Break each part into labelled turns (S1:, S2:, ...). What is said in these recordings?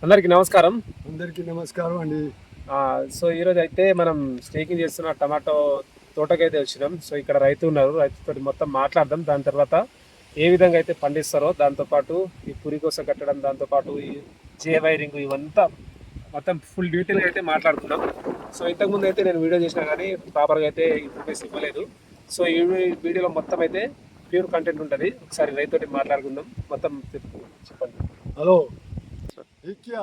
S1: అందరికీ నమస్కారం.
S2: అందరికీ నమస్కారం అండి.
S1: సో ఈరోజు అయితే మనం స్టేకింగ్ చేస్తున్న టమాటో తోటకైతే వచ్చినాం. సో ఇక్కడ రైతు ఉన్నారు, రైతుతో మొత్తం మాట్లాడదాం. దాని తర్వాత ఏ విధంగా అయితే పండిస్తారో, దాంతోపాటు ఈ పురి కోసం కట్టడం, దాంతోపాటు ఈ జే వైరింగ్, ఇవంతా మొత్తం ఫుల్ డీటెయిల్గా అయితే మాట్లాడుకుందాం. సో ఇంతకుముందు అయితే నేను వీడియో చేసినా కానీ ప్రాపర్గా అయితే ఇన్ఫర్మేషన్ ఇవ్వలేదు. సో ఈ వీడియోలో మొత్తం అయితే ప్యూర్ కంటెంట్ ఉంటుంది. ఒకసారి రైతుతో మాట్లాడుకుందాం. మొత్తం చెప్పండి.
S2: హలో భిక్యా,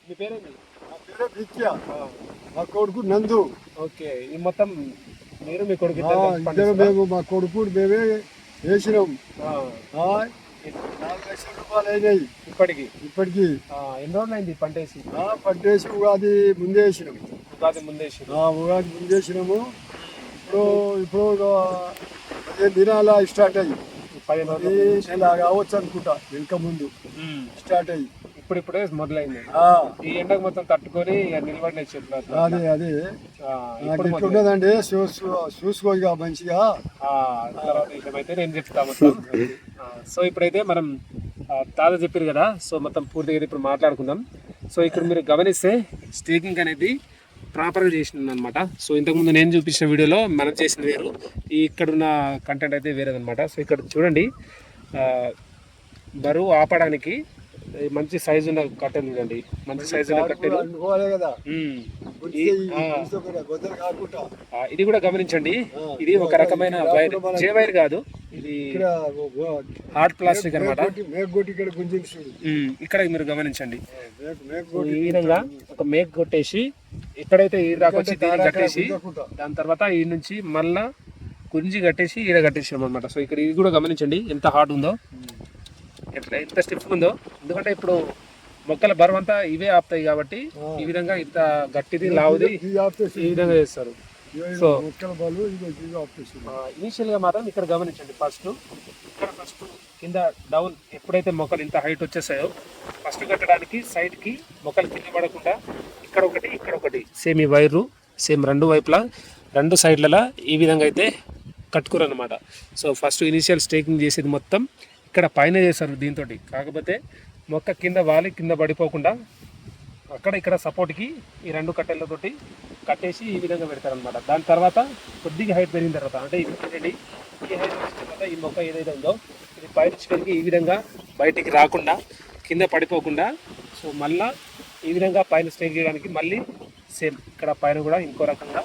S1: మీ పేరేంటి?
S2: నా పేరే భిక్యా, మా కొడుకు నందు.
S1: ఓకే, ఈ మొత్తం మీరు మీ కొడుకు
S2: ఇద్దరు మేము మా కొడుకు మేమే వేసినాం. 4 లక్షల రూపాయలు అయినాయి ఇప్పటికి.
S1: ఎన్ని రోజులు అయింది పంట వేసి?
S2: పంటేసి ఉగాది ముందే వేసినాం.
S1: ఉగాది ముందే
S2: వేసినాము. ఇప్పుడు 15 దినాల స్టార్ట్ అయ్యి
S1: 15
S2: నెల కావచ్చు అనుకుంటా. వెనుక ముందు స్టార్ట్ అయ్యి
S1: ఇప్పుడే మొదలైంది. ఈ ఎండకు మొత్తం తట్టుకొని నిలబడిన చెట్లు.
S2: అదే ఎట్లుండదండి, చూసుకోగా మంచిగా.
S1: తర్వాత విషయం అయితే నేను చెప్తా మొత్తం. సో ఇప్పుడైతే మనం తాజా చెప్పారు కదా, సో మొత్తం పూర్తిగా ఇప్పుడు మాట్లాడుకుందాం. సో ఇక్కడ మీరు గమనిస్తే స్టేకింగ్ అనేది ప్రాపర్గా చేసింది అనమాట. సో ఇంతకుముందు నేను చూపించిన వీడియోలో మనం చేసిన వేరు, ఇక్కడున్న కంటెంట్ అయితే వేరేదనమాట. సో ఇక్కడ చూడండి, బరువు ఆపడానికి మంచి సైజు ఉన్న కట్టెలు చూడండి, మంచి సైజు ఉన్న కట్టెలు. ఇది కూడా గమనించండి, ఇది ఒక రకమైన వైర్, జే వైర్ కాదు, ఇది హార్డ్ ప్లాస్టిక్ అనమాట. ఇక్కడ మీరు గమనించండి, ఈ విధంగా ఒక మేక్ కొట్టేసి ఇక్కడైతే ఈ దాకొచ్చి దీన్ని కట్టేసి, దాని తర్వాత ఈ నుంచి మళ్ళా గుంజి కట్టేసి ఈడ కట్టేసాం అనమాట. సో ఇక్కడ ఇది కూడా గమనించండి ఎంత హార్డ్ ఉందో, ఎంత స్టిఫ్ ఉందో. ఎందుకంటే ఇప్పుడు మొక్కల బరువు అంతా ఇవే ఆపుతాయి కాబట్టి ఈ విధంగా ఇంత గట్టిది లావుది ఈ విధంగా చేస్తారు. సో ఇనీషియల్ గా మాత్రం ఇక్కడ గమనించండి, ఫస్ట్ కింద డౌన్ ఎప్పుడైతే మొక్కలు ఇంత హైట్ వచ్చేసాయో, ఫస్ట్ కట్టడానికి సైడ్ కి మొక్కలు కింద పడకుండా ఇక్కడ ఒకటి సేమ్ ఈ వైరు సేమ్ రెండు వైపులా 2 సైడ్లలో ఈ విధంగా అయితే కట్టుకోరు అనమాట. సో ఫస్ట్ ఇనీషియల్ స్టేకింగ్ చేసేది మొత్తం ఇక్కడ పైన చేస్తారు దీంతో. కాకపోతే మొక్క కింద వాలి కింద పడిపోకుండా ఇక్కడ సపోర్ట్కి ఈ 2 కట్టెలతోటి కట్టేసి ఈ విధంగా పెడతారనమాట. దాని తర్వాత కొద్దిగా హైట్ పెరిగిన తర్వాత, అంటే ఈ హైట్ వచ్చిన తర్వాత ఈ మొక్క ఏదైతే ఉందో ఇది పైనుంచి పెరిగి ఈ విధంగా బయటికి రాకుండా కింద పడిపోకుండా, సో మళ్ళీ ఈ విధంగా పైన స్టేక్ చేయడానికి మళ్ళీ సేమ్ ఇక్కడ పైన కూడా ఇంకో రకంగా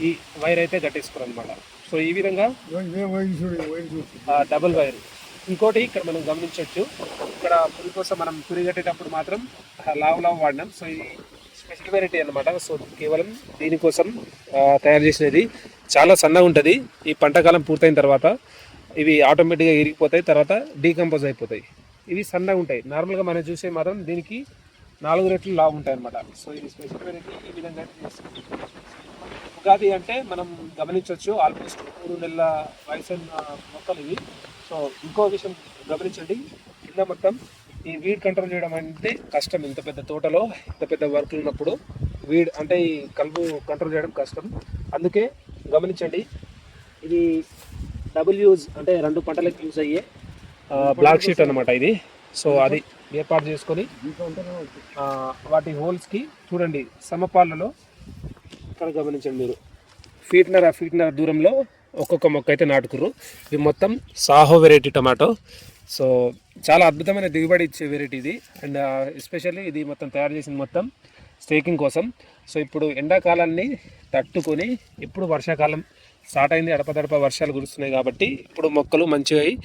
S1: ఈ వైర్ అయితే కట్టేసుకోరు అనమాట. సో ఈ విధంగా డబుల్ వైర్. ఇంకోటి ఇక్కడ మనం గమనించవచ్చు, ఇక్కడ పురి కోసం మనం పురి కట్టేటప్పుడు మాత్రం లావు వాడినాం. సో ఇది స్పెషల్ వెరైటీ అనమాట. సో కేవలం దీనికోసం తయారు చేసినది. చాలా సన్నగా ఉంటుంది. ఈ పంటకాలం పూర్తయిన తర్వాత ఇవి ఆటోమేటిక్గా ఇరిగిపోతాయి, తర్వాత డీకంపోజ్ అయిపోతాయి. ఇవి సన్నగా ఉంటాయి. నార్మల్గా మనం చూసే మాత్రం దీనికి 4 రెట్లు లావు ఉంటాయి అనమాట. సో ఇది స్పెషల్ వెరైటీ. ఈ విధంగా ఉగాది అంటే మనం గమనించవచ్చు, ఆల్మోస్ట్ 3 నెలల వయసైన మొక్కలు ఇవి. సో ఇంకో విషయం గమనించండి, కింద మొత్తం ఈ వీడ్ కంట్రోల్ చేయడం అంటే కష్టం. ఇంత పెద్ద తోటలో ఇంత పెద్ద వర్క్లు ఉన్నప్పుడు వీడ్ అంటే ఈ కలుపు కంట్రోల్ చేయడం కష్టం. అందుకే గమనించండి, ఇది డబుల్ యూజ్ అంటే 2 పంటలకు యూజ్ అయ్యే బ్లాక్ షీట్ అనమాట ఇది. సో అది ఏర్పాటు చేసుకొని వాటి హోల్స్కి చూడండి సమపాలలో ఇక్కడ గమనించండి మీరు ఫీట్నర్ దూరంలో ఒక్కొక్క మొక్క అయితే నాటుకుర్రు. ఇవి మొత్తం సాహో వెరైటీ టమాటో. సో చాలా అద్భుతమైన దిగుబడి ఇచ్చే వెరైటీ ఇది. అండ్ ఎస్పెషల్లీ ఇది మొత్తం తయారు చేసింది మొత్తం స్టేకింగ్ కోసం. సో ఇప్పుడు ఎండాకాలాన్ని తట్టుకొని ఇప్పుడు వర్షాకాలం స్టార్ట్ అయింది, అడపదడప వర్షాలు కురుస్తున్నాయి కాబట్టి ఇప్పుడు మొక్కలు మంచిగా అయ్యి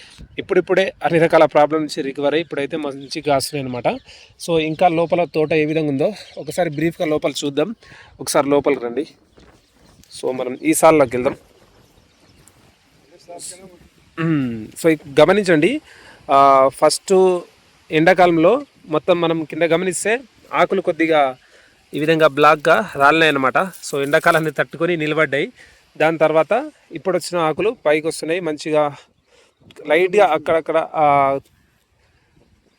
S1: ఇప్పుడిప్పుడే అన్ని రకాల ప్రాబ్లమ్ నుంచి రికవర్ అయ్యి ఇప్పుడైతే మంచి కాస్తున్నాయి అనమాట. సో ఇంకా లోపల తోట ఏ విధంగా ఉందో ఒకసారి బ్రీఫ్గా లోపల చూద్దాం. ఒకసారి లోపలికి రండి. సో మనం ఈ సాల్లోకి వెళ్దాం. సో గమనించండి, ఫస్ట్ ఎండాకాలంలో మొత్తం మనం కింద గమనిస్తే ఆకులు కొద్దిగా ఈ విధంగా బ్లాక్గా రాలినాయి అన్నమాట. సో ఎండాకాలాన్ని తట్టుకొని నిలబడ్డాయి. దాని తర్వాత ఇప్పుడు వచ్చిన ఆకులు పైకి వస్తున్నాయి, మంచిగా లైట్గా అక్కడక్కడ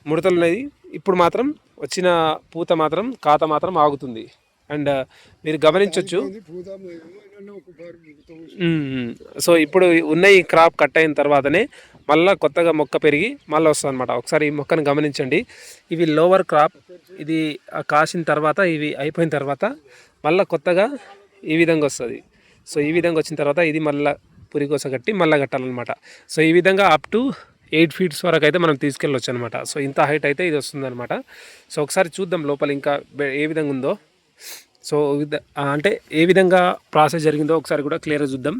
S1: ముడతలు ఉన్నాయి. ఇప్పుడు మాత్రం వచ్చిన పూత మాత్రం కాత మాత్రం ఆగుతుంది. అండ్ మీరు గమనించవచ్చు, సో ఇప్పుడు ఉన్న ఈ క్రాప్ కట్ అయిన తర్వాతనే మళ్ళీ కొత్తగా మొక్క పెరిగి మళ్ళీ వస్తుంది అనమాట. ఒకసారి ఈ మొక్కను గమనించండి. ఇవి లోవర్ క్రాప్, ఇది కాసిన తర్వాత ఇవి అయిపోయిన తర్వాత మళ్ళీ కొత్తగా ఈ విధంగా వస్తుంది. సో ఈ విధంగా వచ్చిన తర్వాత ఇది మళ్ళీ పురికోస కట్టి మళ్ళీ కట్టాలన్నమాట. సో ఈ విధంగా అప్ టు 8 ఫీట్స్ వరకు అయితే మనం తీసుకెళ్ళొచ్చు అనమాట. సో ఇంత హైట్ అయితే ఇది వస్తుందన్నమాట. సో ఒకసారి చూద్దాం లోపల ఇంకా ఏ విధంగా ఉందో. సో అంటే ఏ విధంగా ప్రాసెస్ జరిగిందో ఒకసారి కూడా క్లియర్గా చూద్దాం.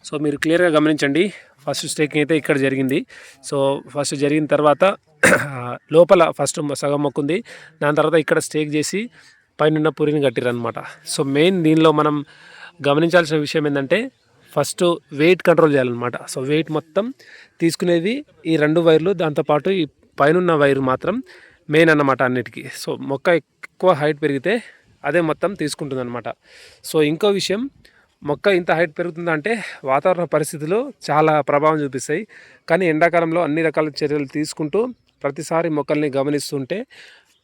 S1: సో మీరు క్లియర్గా గమనించండి. ఫస్ట్ స్టేకింగ్ అయితే ఇక్కడ జరిగింది. సో ఫస్ట్ జరిగిన తర్వాత లోపల ఫస్ట్ సగం మొక్క ఉంది, దాని తర్వాత ఇక్కడ స్టేక్ చేసి పైన పురిని కట్టిరనమాట. సో మెయిన్ దీనిలో మనం గమనించాల్సిన విషయం ఏంటంటే ఫస్ట్ వెయిట్ కంట్రోల్ చేయాలన్నమాట. సో వెయిట్ మొత్తం తీసుకునేది ఈ 2 వైర్లు, దాంతోపాటు ఈ పైన వైర్ మాత్రం మెయిన్ అన్నమాట అన్నిటికీ. సో మొక్క ఎక్కువ హైట్ పెరిగితే అదే మొత్తం తీసుకుంటుంది అనమాట. సో ఇంకో విషయం, మొక్క ఇంత హైట్ పెరుగుతుందంటే వాతావరణ పరిస్థితులు చాలా ప్రభావం చూపిస్తాయి. కానీ ఎండాకాలంలో అన్ని రకాల చర్యలు తీసుకుంటూ ప్రతిసారి మొక్కల్ని గమనిస్తుంటే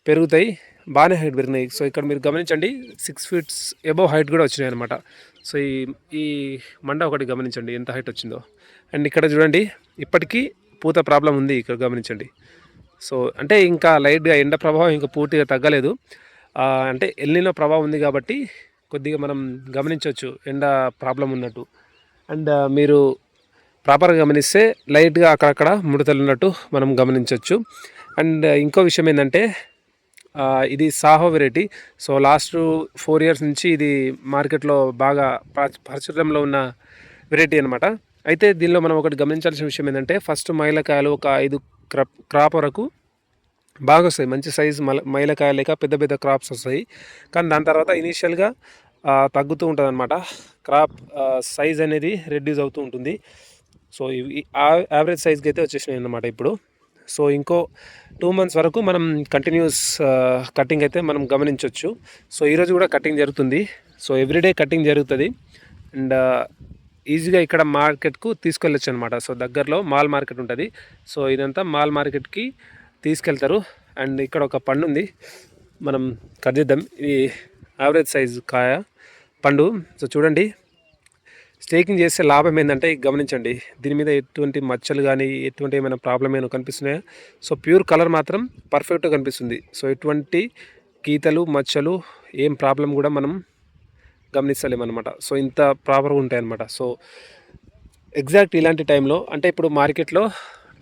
S1: పెరుగుతాయి, బాగానే హైట్ పెరిగినాయి. సో ఇక్కడ మీరు గమనించండి 6 ఫీట్స్ అబోవ్ హైట్ కూడా వచ్చినాయి అనమాట. సో ఈ మండ ఒకటి గమనించండి ఎంత హైట్ వచ్చిందో. అండ్ ఇక్కడ చూడండి ఇప్పటికీ పూత ప్రాబ్లం ఉంది, ఇక్కడ గమనించండి. సో అంటే ఇంకా లైట్గా ఎండ ప్రభావం ఇంకా పూర్తిగా తగ్గలేదు. అంటే ఎల్నినో ప్రభావం ఉంది కాబట్టి కొద్దిగా మనం గమనించవచ్చు ఎండ ప్రాబ్లం ఉన్నట్టు. అండ్ మీరు ప్రాపర్గా గమనిస్తే లైట్గా అక్కడక్కడ ముడతలు ఉన్నట్టు మనం గమనించవచ్చు. అండ్ ఇంకో విషయం ఏంటంటే ఇది Saaho variety. So last 4 years నుంచి ఇది మార్కెట్లో బాగా ప్రాచుర్యంలో ఉన్న వెరైటీ అనమాట. అయితే దీనిలో మనం ఒకటి గమనించాల్సిన విషయం ఏంటంటే ఫస్ట్ మైలకాయలు ఒక 5 క్రాప్ వరకు బాగా వస్తాయి, మంచి సైజు మైలకాయలు లేక పెద్ద పెద్ద క్రాప్స్ వస్తాయి. కానీ దాని తర్వాత ఇనీషియల్గా తగ్గుతూ ఉంటుంది అనమాట. క్రాప్ సైజ్ అనేది రెడ్యూస్ అవుతూ ఉంటుంది. సో ఇవి యావరేజ్ సైజ్కి అయితే వచ్చేసినాయి అన్నమాట ఇప్పుడు. సో ఇంకో 2 మంత్స్ వరకు మనం కంటిన్యూస్ కటింగ్ అయితే మనం గమనించవచ్చు. సో ఈరోజు కూడా కటింగ్ జరుగుతుంది. సో ఎవ్రీడే కటింగ్ జరుగుతుంది. అండ్ ఈజీగా ఇక్కడ మార్కెట్కు తీసుకెళ్ళొచ్చు అనమాట. సో దగ్గరలో మాల్ మార్కెట్ ఉంటుంది. సో ఇదంతా మాల్ మార్కెట్కి తీసుకెళ్తారు. అండ్ ఇక్కడ ఒక పండు ఉంది, మనం కట్ చేద్దాం. ఇది యావరేజ్ సైజ్ కాయ పండు. సో చూడండి స్టేకింగ్ చేస్తే లాభం ఏంటంటే గమనించండి, దీని మీద ఎటువంటి మచ్చలు కానీ ఎటువంటి ఏమైనా ప్రాబ్లం ఏమైనా కనిపిస్తున్నాయా? సో ప్యూర్ కలర్ మాత్రం పర్ఫెక్ట్గా కనిపిస్తుంది. సో ఎటువంటి గీతలు మచ్చలు ఏం ప్రాబ్లం కూడా మనం గమనిస్తలేమన్నమాట. సో ఇంత ప్రాపర్గా ఉంటాయి అన్నమాట. సో ఎగ్జాక్ట్ ఇలాంటి టైంలో అంటే ఇప్పుడు మార్కెట్లో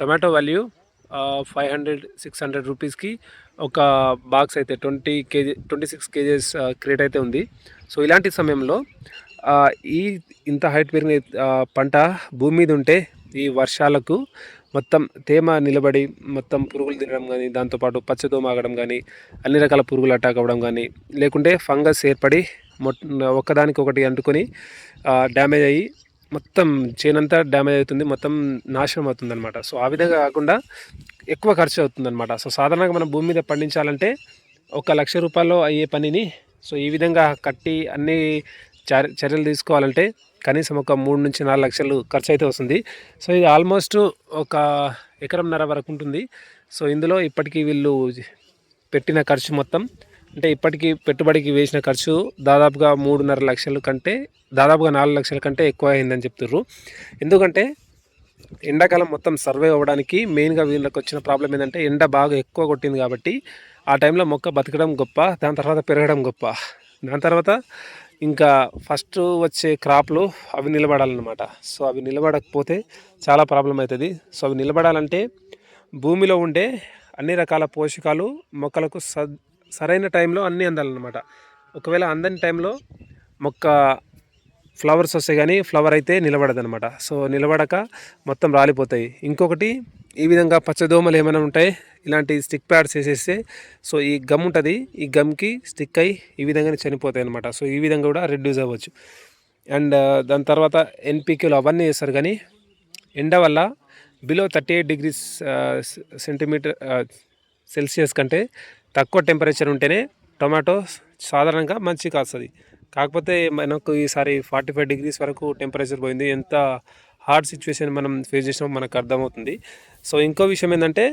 S1: టొమాటో వాల్యూ 500-600 రూపీస్కి ఒక బాక్స్ అయితే 26 కేజెస్ క్రేట్ అయితే ఉంది. సో ఇలాంటి సమయంలో ఇంత హైట్ పెరిగిన పంట భూమి మీద ఉంటే ఈ వర్షాలకు మొత్తం తేమ నిలబడి మొత్తం పురుగులు తినడం కానీ, దాంతోపాటు పచ్చదోమ ఆగడం కానీ, అన్ని రకాల పురుగులు అటాక్ అవ్వడం కానీ, లేకుంటే ఫంగస్ ఏర్పడి ఒక్కదానికి ఒకటి అంటుకొని డ్యామేజ్ అయ్యి మొత్తం చేనంతా డ్యామేజ్ అవుతుంది, మొత్తం నాశనం అవుతుంది అనమాట. సో ఆ విధంగా కాకుండా ఎక్కువ ఖర్చు అవుతుంది అనమాట. సో సాధారణంగా మనం భూమి మీద పండించాలంటే 1 లక్ష రూపాయల్లో అయ్యే పనిని సో ఈ విధంగా కట్టి అన్ని చర్యలు తీసుకోవాలంటే కనీసం ఒక 3-4 లక్షలు ఖర్చు అయితే వస్తుంది. సో ఇది ఆల్మోస్ట్ ఒక 1.5 ఎకరం వరకు ఉంటుంది. సో ఇందులో ఇప్పటికీ వీళ్ళు పెట్టిన ఖర్చు మొత్తం అంటే ఇప్పటికీ పెట్టుబడికి వేసిన ఖర్చు దాదాపుగా 3.5 లక్షల కంటే దాదాపుగా 4 లక్షల కంటే ఎక్కువ అయిందని చెప్తుర్రు. ఎందుకంటే ఎండాకాలం మొత్తం సర్వే అవ్వడానికి మెయిన్గా వీళ్ళకి వచ్చిన ప్రాబ్లం ఏంటంటే ఎండ బాగా ఎక్కువ కొట్టింది కాబట్టి ఆ టైంలో మొక్క బతకడం గొప్ప, దాని తర్వాత పెరగడం గొప్ప, దాని తర్వాత ఇంకా ఫస్ట్ వచ్చే క్రాప్లు అవి నిలబడాలన్నమాట. సో అవి నిలబడకపోతే చాలా ప్రాబ్లం అవుతుంది. సో అవి నిలబడాలంటే భూమిలో ఉండే అన్ని రకాల పోషకాలు మొక్కలకు సరైన టైంలో అన్నీ అందాలన్నమాట. ఒకవేళ అందని టైంలో మొక్క ఫ్లవర్స్ వస్తాయి కానీ ఫ్లవర్ అయితే నిలబడదనమాట. సో నిలబడక మొత్తం రాలిపోతాయి. ఇంకొకటి ఈ విధంగా పచ్చదోమలు ఏమైనా ఉంటాయి, ఇలాంటి స్టిక్ ప్యాడ్స్ వేసేస్తే సో ఈ గమ్ ఉంటుంది, ఈ గమ్కి స్టిక్ అయ్యి ఈ విధంగానే చనిపోతాయి అనమాట. సో ఈ విధంగా కూడా రెడ్యూస్ అవ్వచ్చు. అండ్ దాని తర్వాత ఎన్పికేలు అవన్నీ వేస్తారు కానీ ఎండ వల్ల బిలో 38 degrees సెల్సియస్ కంటే తక్కువ టెంపరేచర్ ఉంటేనే టొమాటో సాధారణంగా మంచి కాస్తుంది. కాకపోతే మనకు ఈసారి 45 degrees వరకు టెంపరేచర్ పోయింది. ఎంత హార్డ్ సిచ్యువేషన్ మనం ఫేస్ చేసినామో మనకు అర్థమవుతుంది. సో ఇంకో విషయం ఏంటంటే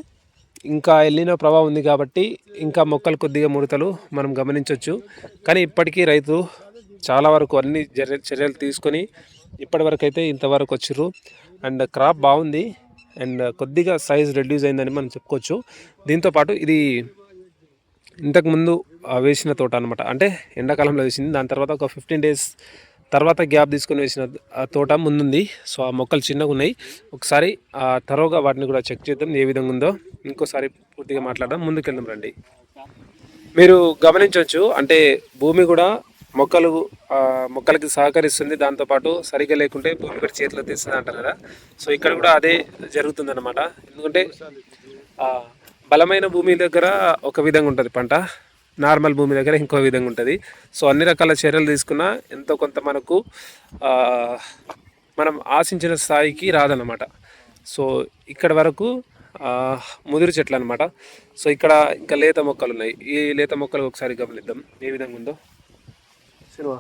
S1: ఇంకా ఎల్నినో ప్రభావం ఉంది కాబట్టి ఇంకా మొక్కలు కొద్దిగా ముడతలు మనం గమనించవచ్చు. కానీ ఇప్పటికీ రైతు చాలా వరకు అన్ని చర్యలు తీసుకొని ఇప్పటి వరకు అయితే ఇంతవరకు వచ్చిర్రు. అండ్ క్రాప్ బాగుంది. అండ్ కొద్దిగా సైజ్ రెడ్యూస్ అయిందని మనం చెప్పుకోవచ్చు. దీంతోపాటు ఇది ఇంతకుముందు వేసిన తోట అనమాట, అంటే ఎండాకాలంలో వేసింది. దాని తర్వాత ఒక 15 days తర్వాత గ్యాప్ తీసుకొని వేసిన ఆ తోట ముందుంది. సో ఆ మొక్కలు చిన్నగా ఉన్నాయి. ఒకసారి తరోగా వాటిని కూడా చెక్ చేద్దాం ఏ విధంగా ఉందో. ఇంకోసారి పూర్తిగా మాట్లాడదాం. ముందుకెళ్దాం రండి. మీరు గమనించవచ్చు, అంటే భూమి కూడా మొక్కలకి సహకరిస్తుంది. దాంతోపాటు సరిగ్గా లేకుంటే భూమి కూడా చేతిలో తీస్తుంది అంటారు కదా. సో ఇక్కడ కూడా అదే జరుగుతుందన్నమాట. ఎందుకంటే బలమైన భూమి దగ్గర ఒక విధంగా ఉంటుంది పంట, నార్మల్ భూమి దగ్గర ఇంకో విధంగా ఉంటుంది. సో అన్ని రకాల చర్యలు తీసుకున్నా ఎంతో కొంత మనకు మనం ఆశించిన స్థాయికి రాదన్నమాట. సో ఇక్కడ వరకు ముదిరి చెట్లు అనమాట. సో ఇక్కడ ఇంకా లేత మొక్కలు ఉన్నాయి. ఈ లేత మొక్కలు ఒకసారి గమనిద్దాం ఏ విధంగా ఉందో సినిమా.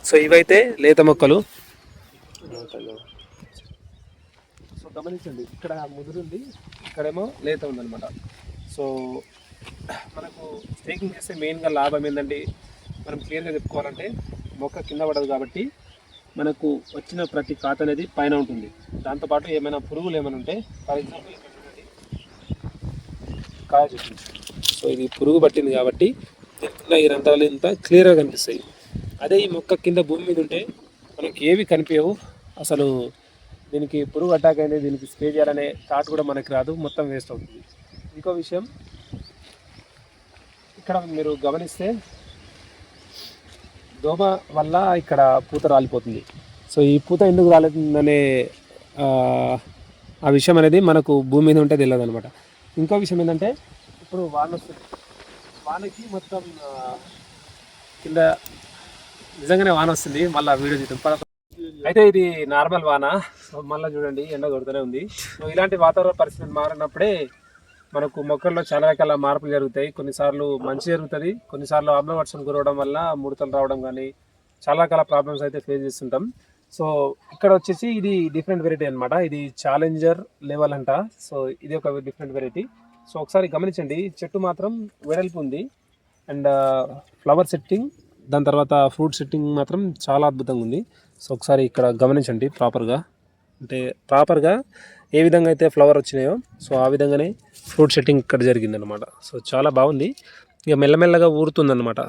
S1: సో ఇవైతే లేత మొక్కలు. సో గమనించండి, ఇక్కడ ముదిరి ఉంది, ఇక్కడేమో లేత ఉందన్నమాట. సో మనకు స్టేకింగ్ చేస్తే మెయిన్గా లాభం ఏంటంటే, మనం క్లియర్గా చెప్పుకోవాలంటే మొక్క కింద పడదు కాబట్టి మనకు వచ్చిన ప్రతి కాత అనేది పైన ఉంటుంది. దాంతోపాటు ఏమైనా పురుగులు ఏమైనా ఉంటే, ఫర్ ఎగ్జాంపుల్ కాయ చెట్టు, సో ఇది పురుగు పట్టింది కాబట్టి ఈ రంధ్రాలు ఇంత క్లియర్గా కనిపిస్తాయి. అదే ఈ మొక్క కింద భూమి మీద ఉంటే మనకి ఏవి కనిపించవు అసలు. దీనికి పురుగు అటాక్ అయింది, దీనికి స్ప్రే చేయాలనే థాట్ కూడా మనకి రాదు, మొత్తం వేస్ట్ అవుతుంది. ఇంకో విషయం, ఇక్కడ మీరు గమనిస్తే దోమ వల్ల ఇక్కడ పూత రాలిపోతుంది. సో ఈ పూత ఎందుకు రాలేదనే ఆ విషయం అనేది మనకు భూమి మీద ఉంటే తెలియదు అనమాట. ఇంకో విషయం ఏంటంటే, ఇప్పుడు వాన వస్తుంది, వానకి మొత్తం కింద నిజంగానే వాన వస్తుంది. మళ్ళీ వీడియో చూద్దాం. అయితే ఇది నార్మల్ వాన. సో మళ్ళీ చూడండి ఎండ కొడుతూనే ఉంది. సో ఇలాంటి వాతావరణ పరిస్థితులు మారినప్పుడే మనకు మొక్కల్లో చాలా రకాల మార్పులు జరుగుతాయి. కొన్నిసార్లు మంచి జరుగుతుంది, కొన్నిసార్లు ఆమ్ల వర్షం కురవడం వల్ల ముడతలు రావడం కానీ చాలా రకాల ప్రాబ్లమ్స్ అయితే ఫేస్ చేస్తుంటాం. సో ఇక్కడ వచ్చేసి ఇది డిఫరెంట్ వెరైటీ అనమాట. ఇది ఛాలెంజర్ లెవెల్ అంట. సో ఇది ఒక డిఫరెంట్ వెరైటీ. సో ఒకసారి గమనించండి, చెట్టు మాత్రం వెడల్పు ఉంది అండ్ ఫ్లవర్ సెట్టింగ్, దాని తర్వాత ఫ్రూట్ సెట్టింగ్ మాత్రం చాలా అద్భుతంగా ఉంది. సో ఒకసారి ఇక్కడ గమనించండి ప్రాపర్గా ఏ విధంగా అయితే ఫ్లవర్ వచ్చినాయో సో ఆ విధంగానే ఫ్రూట్ సెట్టింగ్ ఇక్కడ జరిగిందనమాట. సో చాలా బాగుంది. ఇక మెల్లమెల్లగా ఊరుతుందన్నమాట.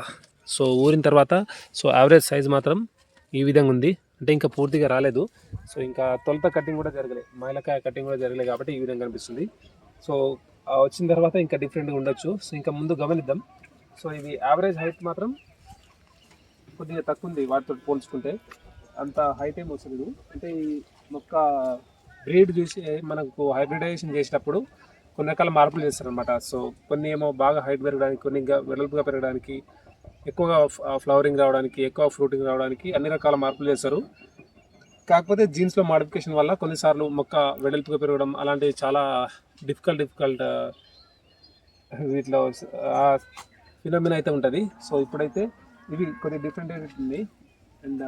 S1: సో ఊరిన తర్వాత సో యావరేజ్ సైజ్ మాత్రం ఈ విధంగా ఉంది, అంటే ఇంకా పూర్తిగా రాలేదు. సో ఇంకా తొలత కటింగ్ కూడా జరగలేదు, మైలకాయ కటింగ్ కూడా జరగలేదు కాబట్టి ఈ విధంగా కనిపిస్తుంది. సో వచ్చిన తర్వాత ఇంకా డిఫరెంట్గా ఉండొచ్చు. సో ఇంకా ముందు గమనిద్దాం. సో ఇది యావరేజ్ హైట్ మాత్రం కొద్దిగా తక్కువ ఉంది వాటితో పోల్చుకుంటే, అంత హైట్ ఏం వస్తుంది. అంటే ఈ మొక్క బ్రీడ్ చూసి మనకు హైబ్రిడైజేషన్ చేసేటప్పుడు కొన్ని రకాల మార్పులు చేస్తారనమాట. సో కొన్ని ఏమో బాగా హైట్ పెరగడానికి, కొన్ని ఇంకా వెడల్పుగా పెరగడానికి, ఎక్కువగా ఫ్లవరింగ్ రావడానికి, ఎక్కువ ఫ్రూటింగ్ రావడానికి అన్ని రకాల మార్పులు చేస్తారు. కాకపోతే జీన్స్లో మాడిఫికేషన్ వల్ల కొన్నిసార్లు మొక్క వెడల్పుగా పెరగడం అలాంటివి చాలా డిఫికల్ట్ వీటిలో ఫినామినా అయితే ఉంటుంది. సో ఇప్పుడైతే ఇవి కొద్దిగా డిఫరెంట్ ఉంది అండ్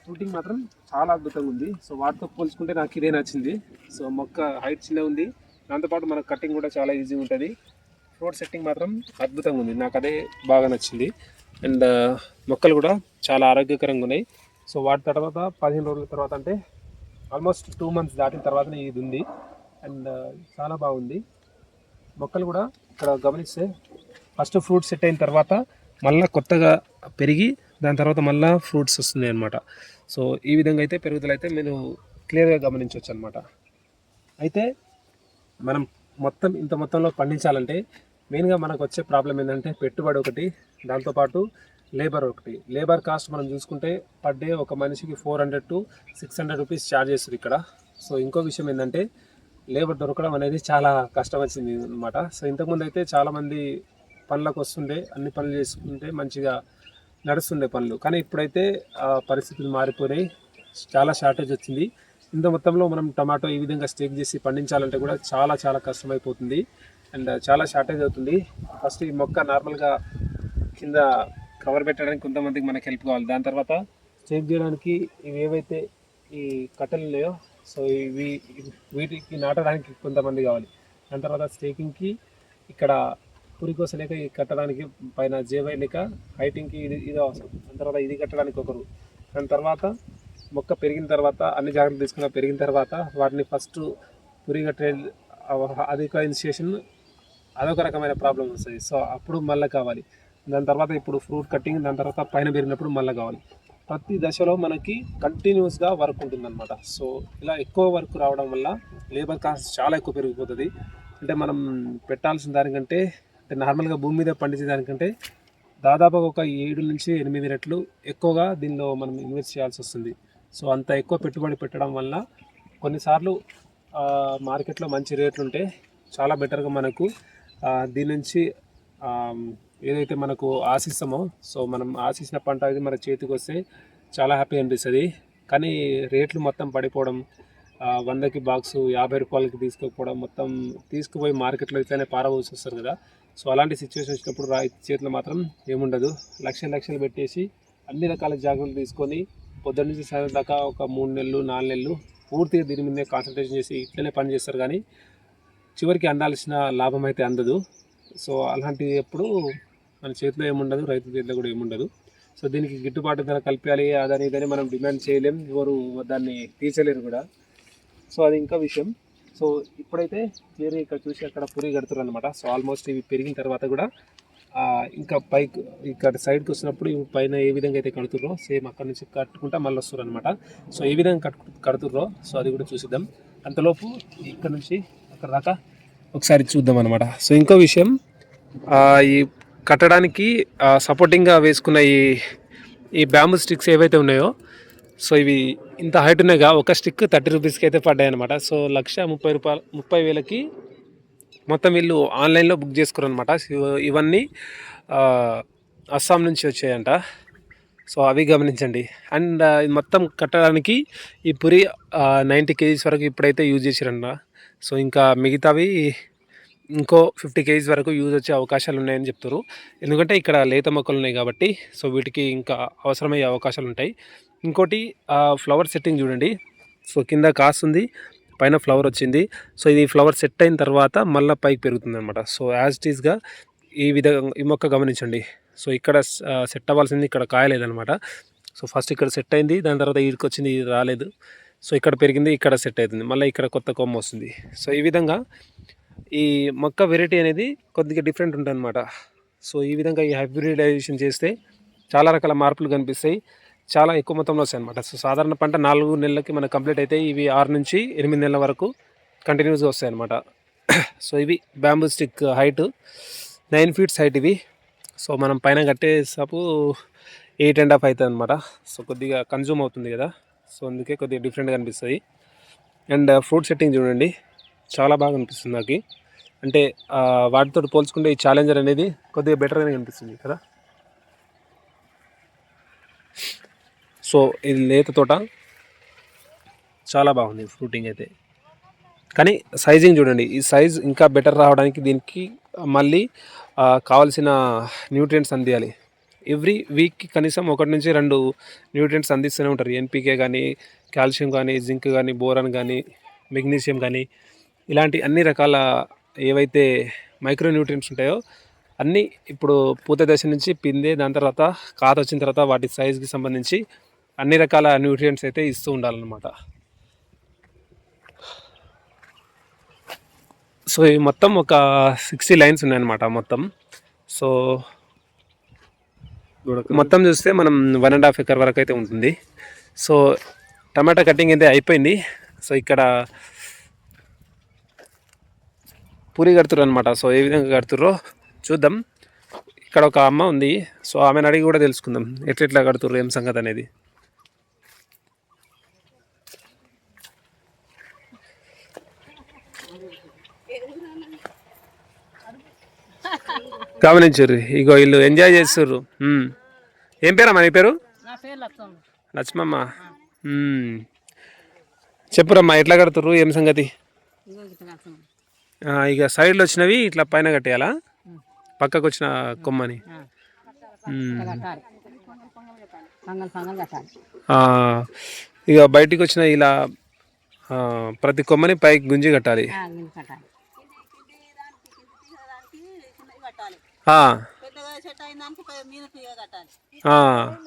S1: ఫ్రూటింగ్ మాత్రం చాలా అద్భుతంగా ఉంది. సో వాటితో పోల్చుకుంటే నాకు ఇదే నచ్చింది. సో మొక్క హైట్ చిన్న ఉంది, దాంతోపాటు మనకు కటింగ్ కూడా చాలా ఈజీ ఉంటుంది. ఫ్రూట్ సెట్టింగ్ మాత్రం అద్భుతంగా ఉంది, నాకు అదే బాగా నచ్చింది. అండ్ మొక్కలు కూడా చాలా ఆరోగ్యకరంగా ఉన్నాయి. సో వాటి తర్వాత 15 రోజుల తర్వాత, అంటే ఆల్మోస్ట్ 2 months దాటిన తర్వాతనే ఇది ఉంది అండ్ చాలా బాగుంది. మొక్కలు కూడా ఇక్కడ గమనిస్తే ఫస్ట్ ఫ్రూట్ సెట్ అయిన తర్వాత మళ్ళీ కొత్తగా పెరిగి దాని తర్వాత మళ్ళీ ఫ్రూట్స్ వస్తున్నాయి అన్నమాట. సో ఈ విధంగా అయితే పెరుగుదల అయితే మీరు క్లియర్గా గమనించవచ్చు అనమాట. అయితే మనం మొత్తం ఇంత మొత్తంలో పండించాలంటే మెయిన్గా మనకు వచ్చే ప్రాబ్లం ఏంటంటే పెట్టుబడి ఒకటి, దాంతోపాటు లేబర్ ఒకటి. లేబర్ కాస్ట్ మనం చూసుకుంటే పర్ డే ఒక మనిషికి 400 to 600 రూపీస్ ఛార్జ్ చేస్తారు ఇక్కడ. సో ఇంకో విషయం ఏంటంటే లేబర్ దొరకడం అనేది చాలా కష్టం వచ్చింది అనమాట. సో ఇంతకుముందు అయితే చాలామంది పనులకు వస్తుండే, అన్ని పనులు చేసుకుంటే మంచిగా నడుస్తుండే పనులు, కానీ ఇప్పుడైతే పరిస్థితులు మారిపోయినాయి, చాలా షార్టేజ్ వచ్చింది. ఇంత మొత్తంలో మనం టమాటో ఈ విధంగా స్టేక్ చేసి పండించాలంటే కూడా చాలా కష్టమైపోతుంది అండ్ చాలా షార్టేజ్ అవుతుంది. ఫస్ట్ ఈ మొక్క నార్మల్గా కింద కవర్ పెట్టడానికి కొంతమందికి మనకి హెల్ప్ కావాలి, దాని తర్వాత స్టేక్ చేయడానికి ఇవి ఏవైతే ఈ కట్టెలు ఉన్నాయో సో వీటికి నాటడానికి కొంతమంది కావాలి, దాని తర్వాత స్టేకింగ్కి ఇక్కడ పురికోసలేక ఈ కట్టడానికి పైన జేవైలేక హైటింగ్కి ఇది అవసరం, దాని తర్వాత ఇది కట్టడానికి ఒకరు, దాని తర్వాత మొక్క పెరిగిన తర్వాత అన్ని జాగ్రత్తలు తీసుకున్న పెరిగిన తర్వాత వాటిని ఫస్ట్ పురిగట్టే అధిక ఇనిషియేషన్ అదొక రకమైన ప్రాబ్లం వస్తుంది. సో అప్పుడు మళ్ళీ కావాలి. దాని తర్వాత ఇప్పుడు ఫ్రూట్ కటింగ్, దాని తర్వాత పైన పెరిగినప్పుడు మళ్ళీ కావాలి. ప్రతి దశలో మనకి కంటిన్యూస్గా వర్క్ ఉంటుందన్నమాట. సో ఇలా ఎక్కువ వర్క్ రావడం వల్ల లేబర్ కాస్ట్ చాలా ఎక్కువ పెరిగిపోతుంది. అంటే మనం పెట్టాల్సిన దానికంటే, అంటే నార్మల్గా భూమి మీద పండించే దానికంటే దాదాపుగా ఒక 7 నుంచి 8 రెట్లు ఎక్కువగా దీనిలో మనం ఇన్వెస్ట్ చేయాల్సి వస్తుంది. సో అంత ఎక్కువ పెట్టుబడి పెట్టడం వల్ల కొన్నిసార్లు మార్కెట్లో మంచి రేట్లు ఉంటే చాలా బెటర్గా మనకు దీని నుంచి ఏదైతే మనకు ఆశిస్తామో, సో మనం ఆశించిన పంట అది మన చేతికి వస్తే చాలా హ్యాపీ అనిపిస్తుంది. కానీ రేట్లు మొత్తం పడిపోవడం, 100కి బాక్సు 50 రూపాయలకి తీసుకోకపోవడం, మొత్తం తీసుకుపోయి మార్కెట్లో ఇట్లనే పారబోసి వస్తారు కదా. సో అలాంటి సిచ్యువేషన్ వచ్చినప్పుడు రైతు చేతిలో మాత్రం ఏముండదు. లక్షలు పెట్టేసి అన్ని రకాల జాగ్రత్తలు తీసుకొని పొద్దున్న నుంచి సాయంత్రం దాకా ఒక 3 నెలలు 4 నెలలు పూర్తిగా దీని మీదే కాన్సన్ట్రేషన్ చేసి ఇట్లనే పని చేస్తారు. కానీ చివరికి అందాల్సిన లాభం అయితే అందదు. సో అలాంటి ఎప్పుడు మన చేతిలో ఏముండదు, రైతు చేతిలో కూడా ఏముండదు. సో దీనికి గిట్టుబాటు ధర కల్పించాలి, అదని ఇదని మనం డిమాండ్ చేయలేం, ఎవరు దాన్ని తీర్చలేరు కూడా. సో అది ఇంకా విషయం. సో ఇప్పుడైతే క్లియర్గా ఇక్కడ చూసి అక్కడ పురి కడుతున్నారు అనమాట. సో ఆల్మోస్ట్ ఇవి పెరిగిన తర్వాత కూడా ఇంకా పైకి ఇక్కడ సైడ్కి వచ్చినప్పుడు ఇవి పైన ఏ విధంగా అయితే కడుతుర్రో సేమ్ అక్కడ నుంచి కట్టుకుంటా మళ్ళీ వస్తారు అనమాట. సో ఏ విధంగా కడుతుర్రో సో అది కూడా చూసిద్దాం. అంతలోపు ఇక్కడ నుంచి అక్కడ దాకా ఒకసారి చూద్దాం అనమాట. సో ఇంకో విషయం, ఈ కట్టడానికి సపోర్టింగ్గా వేసుకున్న ఈ బ్యాంబూ స్టిక్స్ ఏవైతే ఉన్నాయో, సో ఇవి ఇంత హైట్ ఉన్నాయిగా, ఒక స్టిక్ 30 రూపీస్కి అయితే పడ్డాయి అనమాట. సో 1,30,000కి మొత్తం వీళ్ళు ఆన్లైన్లో బుక్ చేసుకున్నారు అనమాట. ఇవన్నీ అస్సాం నుంచి వచ్చాయంట. సో అవి గమనించండి. అండ్ మొత్తం కట్టడానికి ఈ పురి 90 kgs వరకు ఇప్పుడైతే యూజ్ చేసారంట. సో ఇంకా మిగతావి ఇంకో 50 kgs వరకు యూజ్ వచ్చే అవకాశాలు ఉన్నాయని చెప్తారు. ఎందుకంటే ఇక్కడ లేత మొక్కలు ఉన్నాయి కాబట్టి సో వీటికి ఇంకా అవసరమయ్యే అవకాశాలు ఉంటాయి. ఇంకోటి ఫ్లవర్ సెట్టింగ్ చూడండి. సో కింద కాస్తుంది, పైన ఫ్లవర్ వచ్చింది. సో ఇది ఫ్లవర్ సెట్ అయిన తర్వాత మళ్ళీ పైకి పెరుగుతుంది అనమాట. సో యాజ్ ఇట్ ఈస్గా ఈ విధంగా ఈ మొక్క గమనించండి. సో ఇక్కడ సెట్ అవ్వాల్సింది ఇక్కడ కాయలేదనమాట. సో ఫస్ట్ ఇక్కడ సెట్ అయింది, దాని తర్వాత వీడికి వచ్చింది, ఇది రాలేదు. సో ఇక్కడ పెరిగింది, ఇక్కడ సెట్ అవుతుంది, మళ్ళీ ఇక్కడ కొత్త కొమ్మ వస్తుంది. సో ఈ విధంగా ఈ మొక్క వెరైటీ అనేది కొద్దిగా డిఫరెంట్ ఉంటుంది అనమాట. సో ఈ విధంగా ఈ హైబ్రిడైజేషన్ చేస్తే చాలా రకాల మార్పులు కనిపిస్తాయి, చాలా ఎక్కువ మొత్తంలో వస్తాయి అనమాట. సో సాధారణ పంట 4 నెలలకి మనకు కంప్లీట్ అయితే ఇవి 6 నుంచి 8 నెలల వరకు కంటిన్యూస్గా వస్తాయి అనమాట. సో ఇవి bamboo stick height 9 feet height ఇవి. సో మనం పైన కట్టేసాపు 8.5 అవుతుంది అనమాట. సో కొద్దిగా కన్జ్యూమ్ అవుతుంది కదా, సో అందుకే కొద్దిగా డిఫరెంట్గా అనిపిస్తుంది. అండ్ ఫ్రూట్ సెట్టింగ్ చూడండి, చాలా బాగా అనిపిస్తుంది నాకు. అంటే వాటితో పోల్చుకుంటే ఈ ఛాలెంజర్ అనేది కొద్దిగా బెటర్గానే అనిపిస్తుంది కదా. సో ఇది లేత తోట చాలా బాగుంది ఫ్రూటింగ్ అయితే. కానీ సైజింగ్ చూడండి, ఈ సైజ్ ఇంకా బెటర్ రావడానికి దీనికి మళ్ళీ కావాల్సిన న్యూట్రియంట్స్ అందియాలి. ఎవ్రీ వీక్కి కనీసం 1 నుంచి 2 న్యూట్రియంట్స్ అందిస్తూనే ఉంటారు. ఎన్పికే కానీ, కాల్షియం కానీ, జింక్ కానీ, బోరాన్ కానీ, మెగ్నీషియం కానీ, ఇలాంటి అన్ని రకాల ఏవైతే మైక్రో న్యూట్రియంట్స్ ఉంటాయో అన్నీ ఇప్పుడు పూత దశ నుంచి పిందే, దాని తర్వాత కాత వచ్చిన తర్వాత వాటి సైజ్కి సంబంధించి అన్ని రకాల న్యూట్రియంట్స్ అయితే ఇస్తూ ఉండాలన్నమాట. సో ఇవి మొత్తం ఒక 60 లైన్స్ ఉన్నాయన్నమాట మొత్తం. సో మొత్తం చూస్తే మనం 1.5 acre వరకు అయితే ఉంటుంది. సో టమాటా కటింగ్ అయితే అయిపోయింది. సో ఇక్కడ పూరి కడుతుర్రు అనమాట. సో ఏ విధంగా కడుతుర్రో చూద్దాం. ఇక్కడ ఒక అమ్మ ఉంది, సో ఆమెను అడిగి కూడా తెలుసుకుందాం ఎట్లా కడుతుర్రు, ఏం సంగతి అనేది. గమనించుర్రు, ఇగో వీళ్ళు ఎంజాయ్ చేస్తుర్రు. ఏం పేరమ్మా నీ పేరు? లక్ష్మమ్మ. చెప్పురమ్మా ఎట్లా కడుతుర్రు, ఏం సంగతి? ఇక సైడ్లో వచ్చినవి ఇట్లా పైన కట్టేయాలా, పక్కకు వచ్చిన కొమ్మని? ఇక బయటికి వచ్చిన ఇలా ప్రతి కొమ్మని పైకి గుంజి కట్టాలి.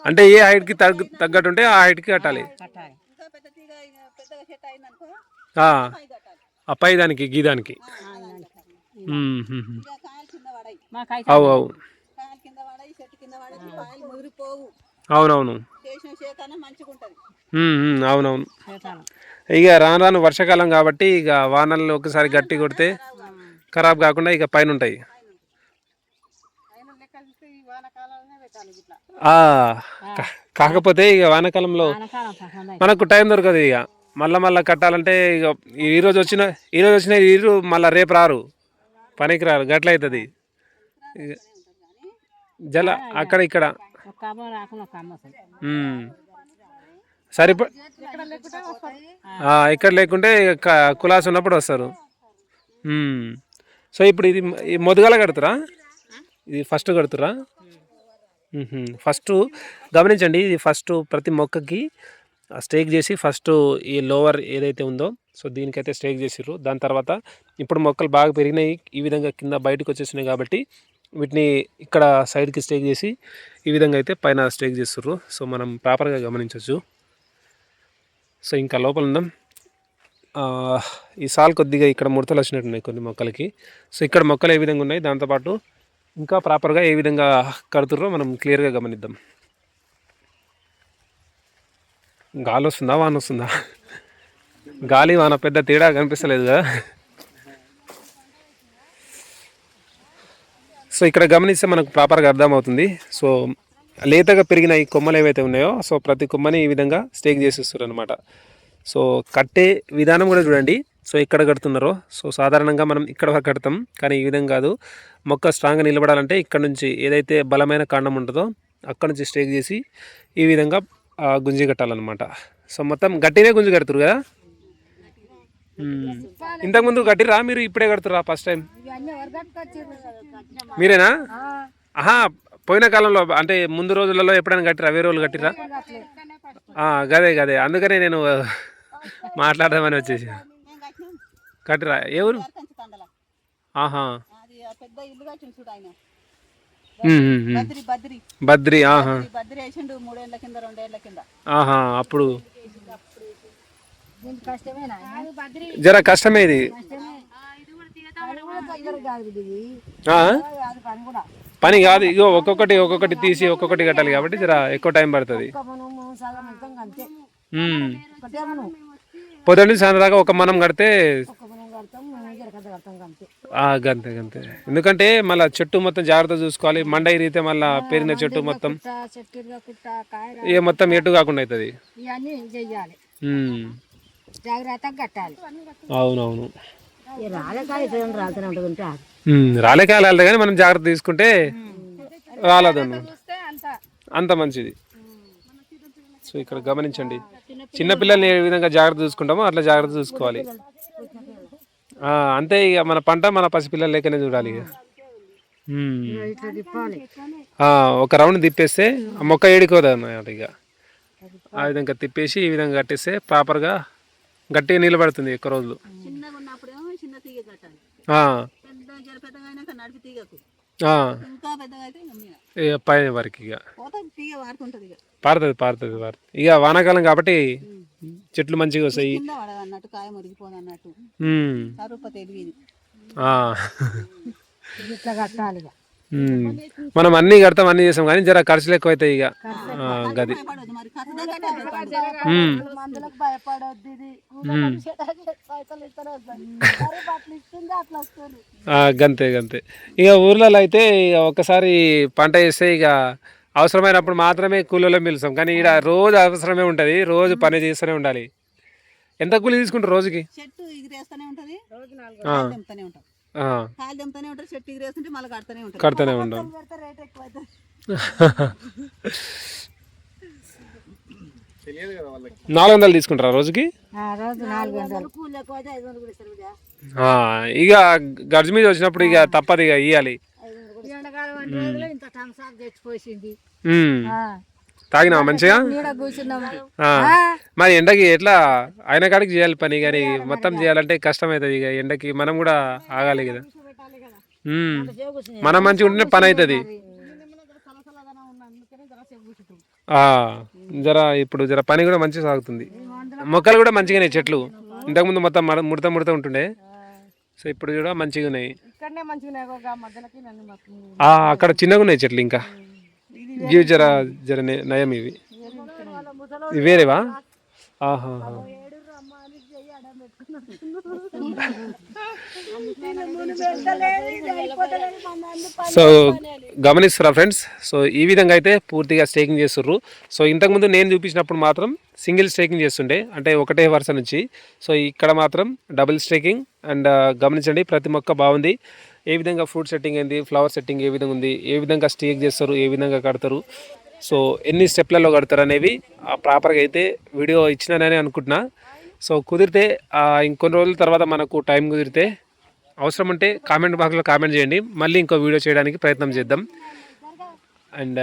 S1: అంటే ఏ హైట్కి తగ్గట్టు ఉంటే ఆ హైట్కి కట్టాలి. ఆ, ఆ పై దానికి గీదానికి అవు అవు అవునవును అవునవును. ఇక రాను రాను వర్షాకాలం కాబట్టి ఇక వానల్లో ఒకసారి గట్టి కొడితే ఖరాబ్ కాకుండా ఇక పైన ఉంటాయి. కాకపోతే ఇక వానాకాలంలో మనకు టైం దొరకదు. ఇక మళ్ళా కట్టాలంటే ఇక ఈరోజు వచ్చిన ఈరు మళ్ళీ రేపు రారు, పనికి రారు, గట్ల అవుతుంది. జల అక్కడ ఇక్కడ సరిపో ఇక్కడ లేకుంటే కులాస్ ఉన్నప్పుడు వస్తారు. సో ఇప్పుడు ఇది మొదగల కడుతురా, ఇది ఫస్ట్ కడుతురా? ఫస్ట్ గమనించండి, ఇది ఫస్ట్ ప్రతి మొక్కకి స్టేక్ చేసి ఫస్ట్ ఈ లోవర్ ఏదైతే ఉందో సో దీనికైతే స్టేక్ చేసిర్రు. దాని తర్వాత ఇప్పుడు మొక్కలు బాగా పెరిగినాయి, ఈ విధంగా కింద బయటకు వచ్చేసినాయి కాబట్టి వీటిని ఇక్కడ సైడ్కి స్టేక్ చేసి ఈ విధంగా అయితే పైన స్టేక్ చేస్తుర్రు. సో మనం ప్రాపర్గా గమనించవచ్చు. సో ఇంకా లోపల ఉందాం. ఈ సాల్ కొద్దిగా ఇక్కడ ముడతలు వచ్చినట్టున్నాయి కొన్ని మొక్కలకి. సో ఇక్కడ మొక్కలు ఏ విధంగా ఉన్నాయి, దాంతోపాటు ఇంకా ప్రాపర్గా ఏ విధంగా కడుతుర్రో మనం క్లియర్గా గమనిద్దాం. గాలి వస్తుందా వాన వస్తుందా? గాలి వాన పెద్ద తేడా కనిపిస్తలేదు కదా. సో ఇక్కడ గమనిస్తే మనకు ప్రాపర్గా అర్థమవుతుంది. సో లేతగా పెరిగిన ఈ కొమ్మలు ఏవైతే ఉన్నాయో సో ప్రతి కొమ్మని ఈ విధంగా స్టేక్ చేసేస్తారు అనమాట. సో కట్టే విధానం కూడా చూడండి. సో ఎక్కడ కడుతున్నారో, సో సాధారణంగా మనం ఇక్కడ వరకు కడతాం, కానీ ఈ విధంగా కాదు. మొక్క స్ట్రాంగ్గా నిలబడాలంటే ఇక్కడ నుంచి ఏదైతే బలమైన కాండం ఉంటుందో అక్కడ నుంచి స్టేక్ చేసి ఈ విధంగా గుంజి కట్టాలన్నమాట. సో మొత్తం గట్టినే గుంజి కడుతురు కదా. ఇంతకుముందు కట్టిరా మీరు, ఇప్పుడే కడుతురా ఫస్ట్ టైం? మీరేనా? ఆహా, పోయిన కాలంలో అంటే ముందు రోజులలో ఎప్పుడైనా కట్టిరా? వేరే రోజులు కట్టిరా? గదే అందుకనే నేను మాట్లాడదామని వచ్చేసి. కట్టిరా? ఏ ఊరు? ఆహా, బద్రి. ఆహా, అప్పుడు జర కష్టమే ఇది. పని కాదు, ఇగో ఒక్కొక్కటి తీసి ఒక్కొక్కటి కట్టాలి కాబట్టి జర ఎక్కువ టైం పడుతుంది. పొద్దున్న సాయంత్రం దాకా ఒక మనం కడితే గంతే. ఎందుకంటే మళ్ళీ చెట్టు మొత్తం జాగ్రత్త చూసుకోవాలి. మండ ఇరిగితే మళ్ళీ పెరిగిన చెట్టు మొత్తం ఇక మొత్తం ఎటు కాకుండా అవుతుంది. అవునవును, రాలేకాయలు వెళ్తాయి కానీ మనం జాగ్రత్త తీసుకుంటే రాలేదన్న అంత మంచిది. సో ఇక్కడ గమనించండి, చిన్నపిల్లల్ని ఏ విధంగా జాగ్రత్త చూసుకుంటామో అట్లా జాగ్రత్త చూసుకోవాలి. అంతే, ఇక మన పంట మన పసిపిల్లలు లేకనే చూడాలి. ఇక ఒక రౌండ్ తిప్పేస్తే మొక్క ఏడికోదు అన్నమాట. ఇక ఆ విధంగా తిప్పేసి ఈ విధంగా కట్టేస్తే ప్రాపర్గా గట్టిగా నిలబడుతుంది ఎక్కువ రోజులు. పైన వరకు ఇక పారుతుంది. ఇక వానాకాలం కాబట్టి చెట్లు మంచిగా వస్తాయి. మనం అన్ని కడతాం, అన్ని చేస్తాం కానీ జర ఖర్చులు ఎక్కువ అవుతాయి. ఇక గది గంతే. ఇక ఊర్లలో అయితే ఇక ఒక్కసారి పంట వేస్తే ఇక అవసరమైనప్పుడు మాత్రమే కూలీలో పిలుస్తాం, కానీ ఇక్కడ రోజు అవసరమే ఉంటుంది, రోజు పని చేస్తూనే ఉండాలి. ఎంత కూలీ తీసుకుంటారు రోజుకి? కడుతూనే ఉంటాం. 400 తీసుకుంటారా రోజుకి? ఇక గర్జు మీద వచ్చినప్పుడు ఇక తప్పదు, ఇక ఇవ్వాలి. తాగినా మంచిగా? మరి ఎండకి ఎట్లా అయిన కాడికి చేయాలి పని, కానీ మొత్తం చేయాలంటే కష్టం అవుతుంది. ఇక ఎండకి మనం కూడా ఆగాలి కదా. మనం మంచిగా ఉంటేనే పని అవుతుంది. జర ఇప్పుడు పని కూడా మంచిగా సాగుతుంది. మొక్కలు కూడా మంచిగానే చెట్లు ఇంతకుముందు మొత్తం ముడత ముడత ఉంటుండే సో ఇప్పుడు కూడా మంచిగా ఉన్నాయి
S3: ఇక్కడనే మంచిగా మధ్యలోకి
S1: అక్కడ చిన్నగా ఉన్నాయి చెట్లు ఇంకా ఇవి జర జర నయం ఇవి వేరేవా ఆహా సో గమనిస్తారా ఫ్రెండ్స్ సో ఈ విధంగా అయితే పూర్తిగా స్టేకింగ్ చేస్తుర్రు సో ఇంతకుముందు నేను చూపించినప్పుడు మాత్రం సింగిల్ స్టేకింగ్ చేస్తుండే అంటే ఒకటే వరుస నుంచి సో ఇక్కడ మాత్రం డబుల్ స్టేకింగ్ అండ్ గమనించండి ప్రతి మొక్క బాగుంది ఏ విధంగా ఫ్రూట్ సెట్టింగ్ ఏంది ఫ్లవర్ సెట్టింగ్ ఏ విధంగా ఉంది ఏ విధంగా స్టేక్ చేస్తారు ఏ విధంగా కడతారు సో ఎన్ని స్టెప్లలో కడతారు అనేవి ప్రాపర్గా అయితే వీడియో ఇచ్చినానని అనుకుంటున్నా సో కుదిరితే ఇంకొన్ని రోజుల తర్వాత మనకు టైం కుదిరితే అవసరం ఉంటే కామెంట్ బాక్స్లో కామెంట్ చేయండి మళ్ళీ ఇంకో వీడియో చేయడానికి ప్రయత్నం చేద్దాం అండ్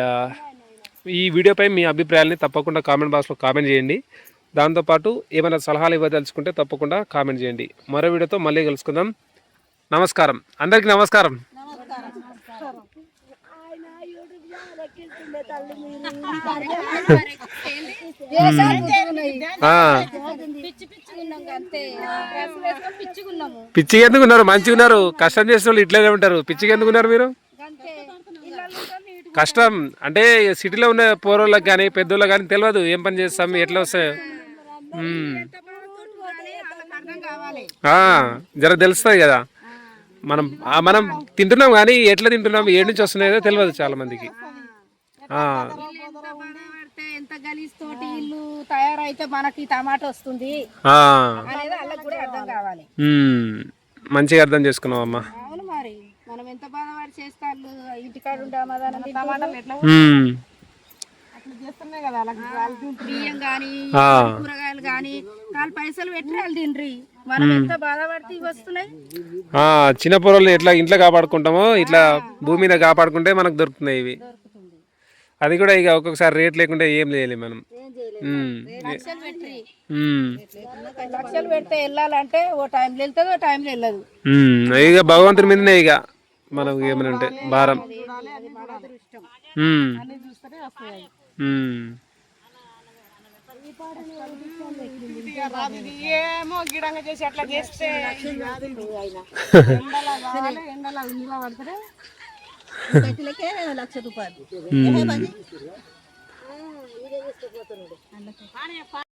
S1: ఈ వీడియోపై మీ అభిప్రాయాలని తప్పకుండా కామెంట్ బాక్స్లో కామెంట్ చేయండి దాంతోపాటు ఏమైనా సలహాలు ఇవ్వదలుచుకుంటే తప్పకుండా కామెంట్ చేయండి మరో వీడియోతో మళ్ళీ కలుసుకుందాం నమస్కారం అందరికీ నమస్కారం పిచ్చిగా ఎందుకున్నారు మంచిగా ఉన్నారు కష్టం చేసిన వాళ్ళు ఇట్లనే ఉంటారు పిచ్చిగా ఎందుకున్నారు మీరు కష్టం అంటే సిటీలో ఉన్న పోరోళ్ళకి కానీ పెద్దోళ్ళకి కానీ తెలియదు ఏం పని చేస్తాం ఎట్లా వస్తాయి జర తెలుస్తుంది కదా మనం మనం తింటున్నాం కానీ ఎట్లా తింటున్నాం ఏడు నుంచి వస్తున్నాయో తెలియదు చాలా మందికి
S3: ఎంత గలీజ్ తోటి ఇల్లు తయారైతే మనకి టమాటా వస్తుంది అనేది వాళ్ళకి కూడా అర్థం కావాలి
S1: మంచిగా అర్థం చేసుకున్నాం అమ్మా
S3: అవును మరి మనం ఎంత బాధపడి చేస్తాను ఇంటికాడ ఉంటామా టమాటాలు ఎట్లా అట్లా చేస్తున్నాయి కదా బియ్యం కానీ కూరగాయలు కానీ వాళ్ళు పైసలు పెట్టి వాళ్ళు తిండ్రి మనం ఎంత బాధపడితే వస్తున్నాయి
S1: చిన్న పొరలు ఎట్లా ఇంట్లో కాపాడుకుంటామో ఇట్లా భూమి మీద కాపాడుకుంటే మనకు దొరుకుతున్నాయి ఇవి అది కూడా ఇక ఒక్కొక్కసారి రేట్ లేకుంటే ఏం చేయలేము మనం
S3: లక్షలు పెడితే వెళ్ళాలంటే ఓ టైంలో వెళ్తుంది ఓ టైంలో వెళ్ళదు
S1: ఇక భగవంతుని మీదనే ఇక మనకు ఏమైనా ఉంటే భారం
S3: ఏమో గిడంగా చేసి అట్లా చేస్తే ఎండలో పడతారే ₹1,00,000